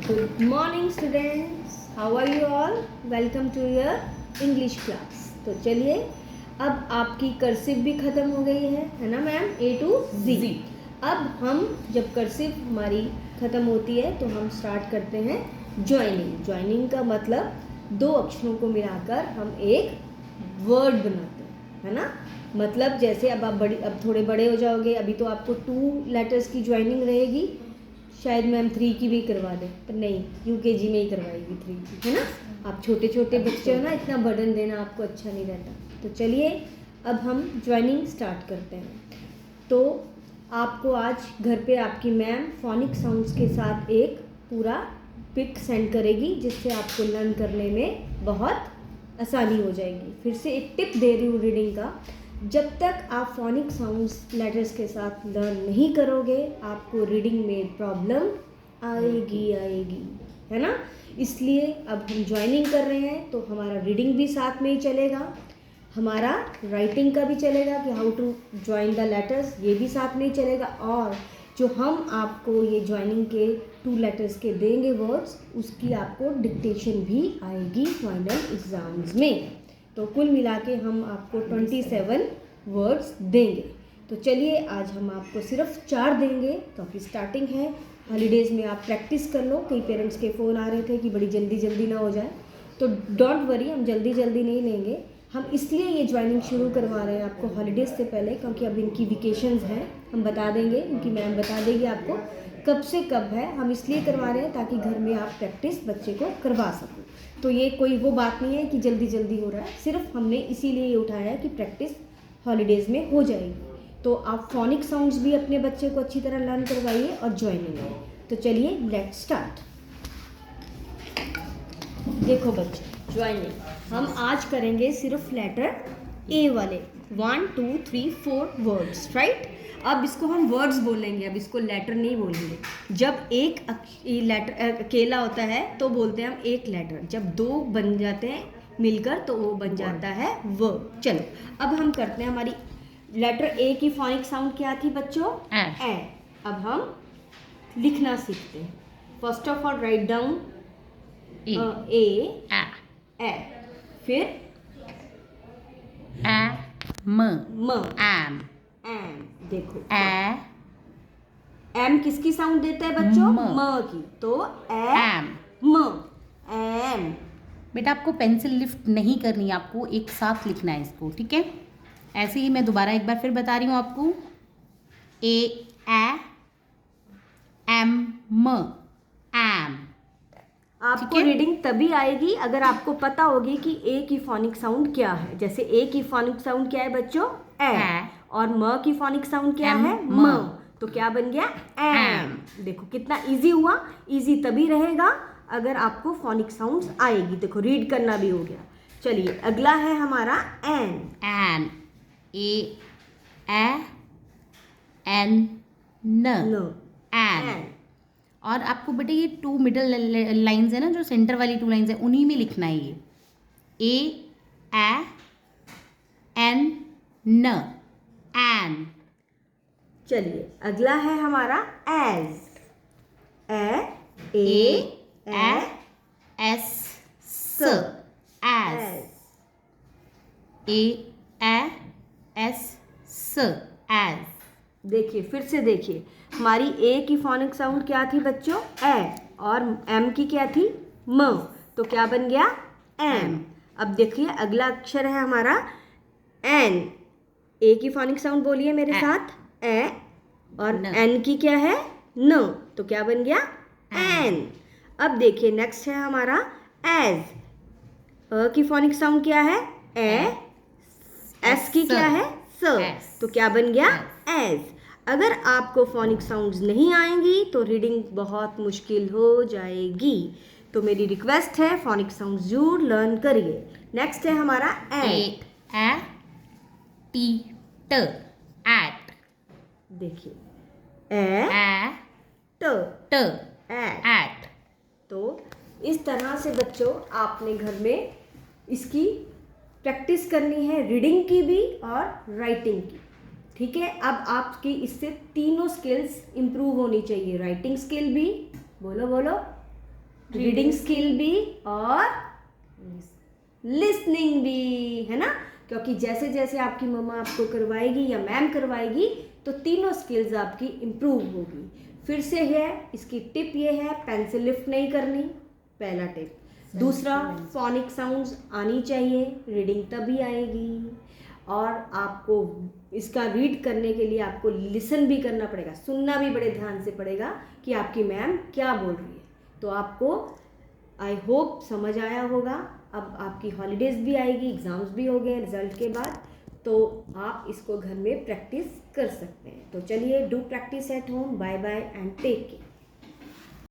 Good morning students. How are you all? Welcome to your English class. तो चलिए अब आपकी कर्सिव भी ख़त्म हो गई है ना मैम, A to Z। अब हम जब कर्सिव हमारी ख़त्म होती है तो हम स्टार्ट करते हैं ज्वाइनिंग। ज्वाइनिंग का मतलब दो अक्षरों को मिलाकर हम एक वर्ड बनाते हैं, है ना। मतलब जैसे अब थोड़े बड़े हो जाओगे, अभी तो आपको 2 लेटर्स की ज्वाइनिंग रहेगी, शायद मैम 3 की भी करवा दें, पर नहीं, यूकेजी में ही करवाएगी 3 की, है ना। आप छोटे छोटे बच्चे हो ना, इतना बर्डन देना आपको अच्छा नहीं रहता। तो चलिए अब हम ज्वाइनिंग स्टार्ट करते हैं। तो आपको आज घर पे आपकी मैम फोनिक साउंड्स के साथ एक पूरा पिक सेंड करेगी, जिससे आपको लर्न करने में बहुत आसानी हो जाएगी। फिर से एक टिप दे रही हूँ रीडिंग का, जब तक आप फोनिक साउंड्स लेटर्स के साथ लर्न नहीं करोगे आपको रीडिंग में प्रॉब्लम आएगी, है ना। इसलिए अब हम ज्वाइनिंग कर रहे हैं तो हमारा रीडिंग भी साथ में ही चलेगा, हमारा राइटिंग का भी चलेगा कि how to join the letters, ये भी साथ में ही चलेगा। और जो हम आपको ये ज्वाइनिंग के 2 लेटर्स के देंगे वर्ड्स, उसकी आपको डिक्टेशन भी आएगी फाइनल एग्ज़ाम्स में। तो कुल मिला के हम आपको 27 वर्ड्स देंगे। तो चलिए आज हम आपको सिर्फ 4 देंगे, क्योंकि स्टार्टिंग है। हॉलीडेज़ में आप प्रैक्टिस कर लो। कई पेरेंट्स के फ़ोन आ रहे थे कि बड़ी जल्दी ना हो जाए, तो डोंट वरी, हम जल्दी नहीं लेंगे। हम इसलिए ये ज्वाइनिंग शुरू करवा रहे हैं आपको हॉलीडेज़ से पहले, क्योंकि अब इनकी वेकेशंस हैं। हम बता देंगे, इनकी मैम बता देगी आपको कब से कब है। हम इसलिए करवा रहे हैं ताकि घर में आप प्रैक्टिस बच्चे को करवा सको। तो ये कोई वो बात नहीं है कि जल्दी हो रहा है, सिर्फ हमने इसीलिए ये उठाया है कि प्रैक्टिस हॉलीडेज़ में हो जाएगी। तो आप फोनिक साउंड्स भी अपने बच्चे को अच्छी तरह लर्न करवाइए और ज्वाइनिंग में। तो चलिए लेट्स स्टार्ट। देखो बच्चे, ज्वाइनिंग हम आज करेंगे सिर्फ लेटर ए वाले 1 2 3 4 वर्ड्स, राइट। अब इसको हम वर्ड्स बोलेंगे, अब इसको लेटर नहीं बोलेंगे। जब एक लेटर अकेला होता है तो बोलते हैं हम एक लेटर, जब 2 बन जाते हैं मिलकर तो वो बन जाता है वर्ड। चलो अब हम करते हैं, हमारी लेटर ए की फोनिक साउंड क्या थी बच्चों? ए। अब हम लिखना सीखते हैं। First of all write down A, फिर म, एम। देखो एम किसकी साउंड देता है बच्चों? म की। तो एम, म, एम। बेटा आपको पेंसिल लिफ्ट नहीं करनी, आपको एक साथ लिखना है इसको, ठीक है। ऐसे ही मैं दोबारा एक बार फिर बता रही हूँ आपको। ए, एम, म, एम। आपको रीडिंग तभी आएगी अगर आपको पता होगी कि ए की फोनिक साउंड क्या है। जैसे ए की फोनिक साउंड क्या है बच्चों? ए। और म की फोनिक साउंड क्या है? म। तो क्या बन गया? एम। देखो कितना इजी हुआ। इजी तभी रहेगा अगर आपको फोनिक साउंड्स आएगी। देखो रीड करना भी हो गया। चलिए अगला है हमारा एन। एन, ए, एन, न, एन। और आपको बेटा ये 2 मिडल लाइंस है ना, जो सेंटर वाली 2 लाइंस है, उन्हीं में लिखना है ये। ए, एन, न, एन। चलिए अगला है हमारा एज। एस, स, एज। एस, स, एज। देखिए फिर से देखिए, हमारी ए की फोनिक साउंड क्या थी बच्चों? ए। और एम की क्या थी? म। तो क्या बन गया? एम। अब देखिए अगला अक्षर है हमारा एन। ए की फोनिक साउंड बोलिए मेरे साथ, ए। और एन की क्या है? न। तो क्या बन गया? एन। अब देखिए नेक्स्ट है हमारा एज। अ की फोनिक साउंड क्या है? ए। एस की क्या है? स। तो क्या बन गया? एज। अगर आपको फोनिक साउंड्स नहीं आएंगी तो रीडिंग बहुत मुश्किल हो जाएगी। तो मेरी रिक्वेस्ट है फोनिक साउंड्स जरूर लर्न करिए। नेक्स्ट है हमारा एट। टी, ट, एट। देखिए ट, एट। तो इस तरह से बच्चों आपने घर में इसकी प्रैक्टिस करनी है, रीडिंग की भी और राइटिंग की, ठीक है। अब आपकी इससे तीनों स्किल्स इम्प्रूव होनी चाहिए। राइटिंग स्किल भी, बोलो रीडिंग स्किल भी और लिसनिंग भी, है ना। क्योंकि जैसे जैसे आपकी मम्मा आपको करवाएगी या मैम करवाएगी तो तीनों स्किल्स आपकी इम्प्रूव होगी। फिर से है इसकी टिप ये है, पेंसिल लिफ्ट नहीं करनी, पहला टिप। दूसरा, फोनिक साउंड्स आनी चाहिए, रीडिंग तभी आएगी। और आपको इसका रीड करने के लिए आपको लिसन भी करना पड़ेगा, सुनना भी बड़े ध्यान से पड़ेगा कि आपकी मैम क्या बोल रही है। तो आपको आई होप समझ आया होगा। अब आपकी हॉलीडेज़ भी आएगी, एग्ज़ाम्स भी हो गए रिजल्ट के बाद, तो आप इसको घर में प्रैक्टिस कर सकते हैं। तो चलिए, do practice at home. Bye bye and take care.